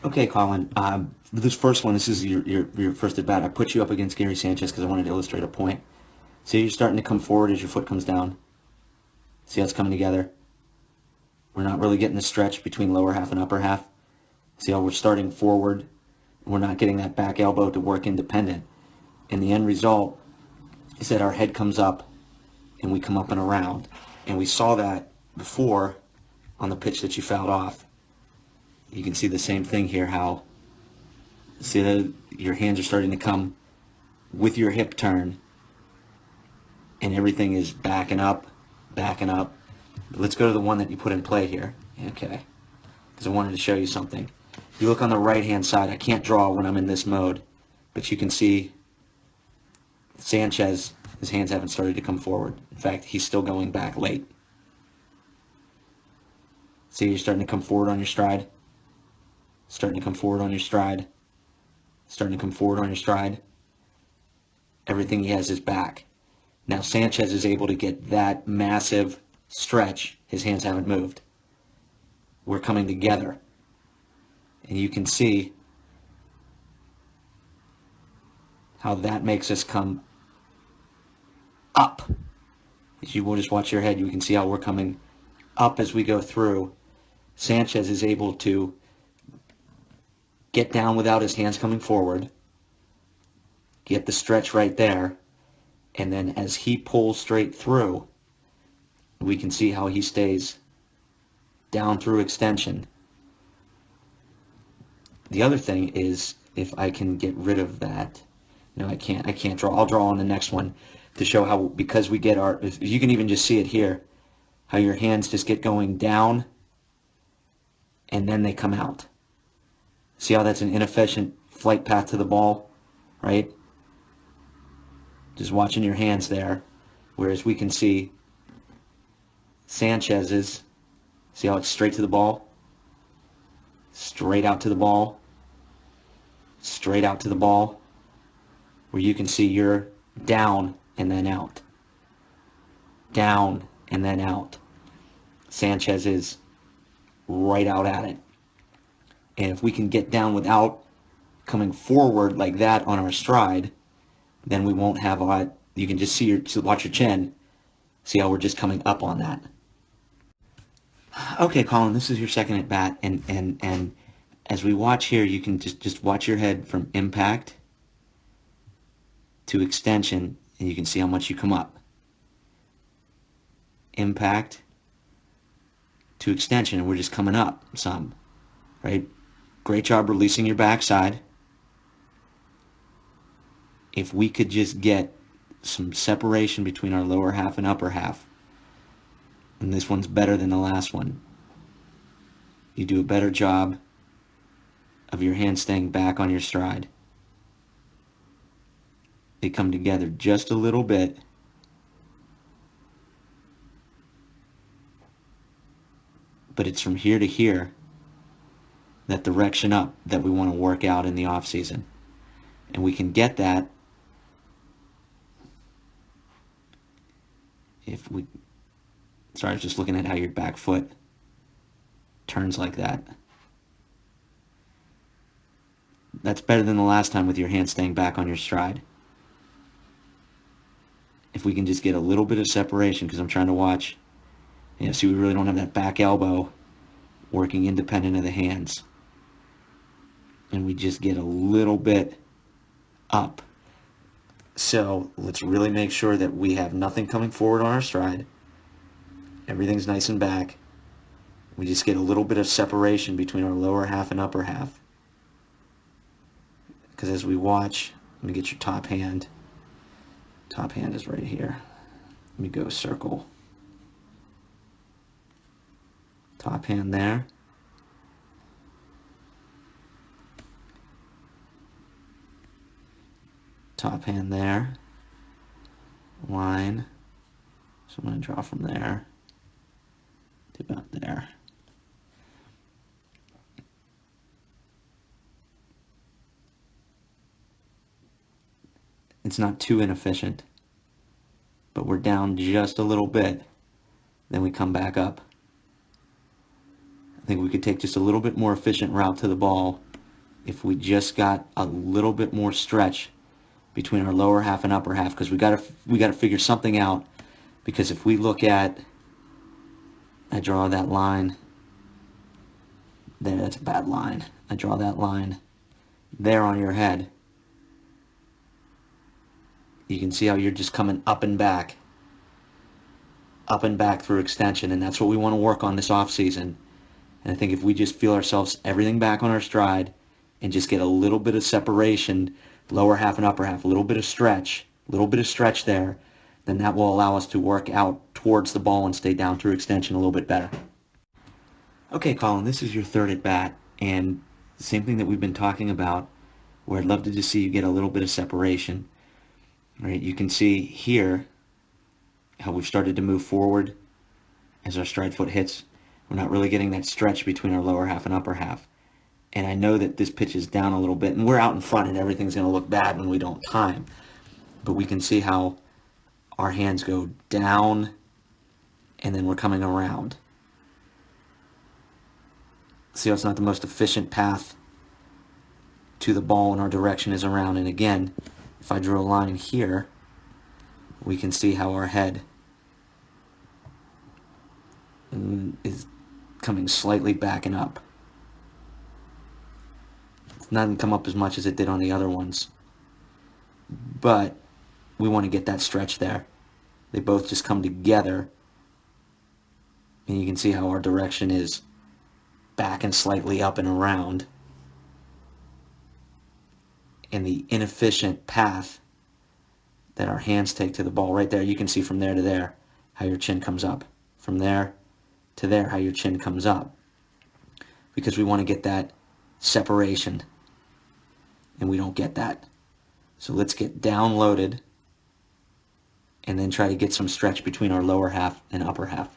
Okay, Colin. This first one, this is your first at bat. I put you up against Gary Sanchez because I wanted to illustrate a point. See, you're starting to come forward as your foot comes down. See how it's coming together? We're not really getting the stretch between lower half and upper half. See how we're starting forward? We're not getting that back elbow to work independent. And the end result is that our head comes up and we come up and around. And we saw that before on the pitch that you fouled off. You can see the same thing here, how see that your hands are starting to come with your hip turn and everything is backing up, backing up. Let's go to the one that you put in play here. Okay, because I wanted to show you something. If you look on the right hand side, I can't draw when I'm in this mode, but you can see Sanchez, his hands haven't started to come forward. In fact, he's still going back late. See, you're starting to come forward on your stride. Starting to come forward on your stride. Starting to come forward on your stride. Everything he has is back. Now Sanchez is able to get that massive stretch. His hands haven't moved. We're coming together. And you can see how that makes us come up. As you will just watch your head, you can see how we're coming up as we go through. Sanchez is able to get down without his hands coming forward, get the stretch right there, and then as he pulls straight through, we can see how he stays down through extension. The other thing is, if I can get rid of that, no, I can't draw. I'll draw on the next one to show how, because we get our, if you can even just see it here, how your hands just get going down and then they come out. See how that's an inefficient flight path to the ball, right? Just watching your hands there. Whereas we can see Sanchez's, see how it's straight to the ball? Straight out to the ball. Straight out to the ball. Where you can see you're down and then out. Down and then out. Sanchez is right out at it. And if we can get down without coming forward like that on our stride, then we won't have a lot. You can just see watch your chin. See how we're just coming up on that. Okay, Colin, this is your second at bat, and as we watch here, you can just watch your head from impact to extension, and you can see how much you come up. Impact to extension, and we're just coming up some, right? Great job releasing your backside. If we could just get some separation between our lower half and upper half, and this one's better than the last one, you do a better job of your hands staying back on your stride. They come together just a little bit. But it's from here to here, that direction up, that we want to work out in the off season. And we can get that if we, sorry, I was just looking at how your back foot turns like that. That's better than the last time with your hand staying back on your stride. If we can just get a little bit of separation, because I'm trying to watch, see, we really don't have that back elbow working independent of the hands. And we just get a little bit up. So let's really make sure that we have nothing coming forward on our stride. Everything's nice and back. We just get a little bit of separation between our lower half and upper half. Because as we watch, let me get your top hand. Top hand is right here. Let me go circle. Top hand there. Top hand there. Line. So I'm going to draw from there to about there. It's not too inefficient, but we're down just a little bit, then we come back up. I think we could take just a little bit more efficient route to the ball if we just got a little bit more stretch between our lower half and upper half, because we got to figure something out. Because if we look at, I draw that line there, that's a bad line. I draw that line there on your head. You can see how you're just coming up and back through extension, and that's what we want to work on this off season. And I think if we just feel ourselves everything back on our stride and just get a little bit of separation, lower half and upper half, a little bit of stretch there, then that will allow us to work out towards the ball and stay down through extension a little bit better. Okay, Colin, this is your third at bat, and the same thing that we've been talking about, where I'd love to just see you get a little bit of separation. Right, you can see here how we've started to move forward as our stride foot hits. We're not really getting that stretch between our lower half and upper half. And I know that this pitch is down a little bit, and we're out in front, and everything's going to look bad when we don't time. But we can see how our hands go down, and then we're coming around. See how it's not the most efficient path to the ball when our direction is around. And again, if I drew a line here, we can see how our head is coming slightly back and up. It's not going to come up as much as it did on the other ones, but we want to get that stretch there. They both just come together, and you can see how our direction is back and slightly up and around. And the inefficient path that our hands take to the ball, right there, you can see from there to there how your chin comes up. From there to there, how your chin comes up. Because we want to get that separation, and we don't get that. So let's get down loaded and then try to get some stretch between our lower half and upper half.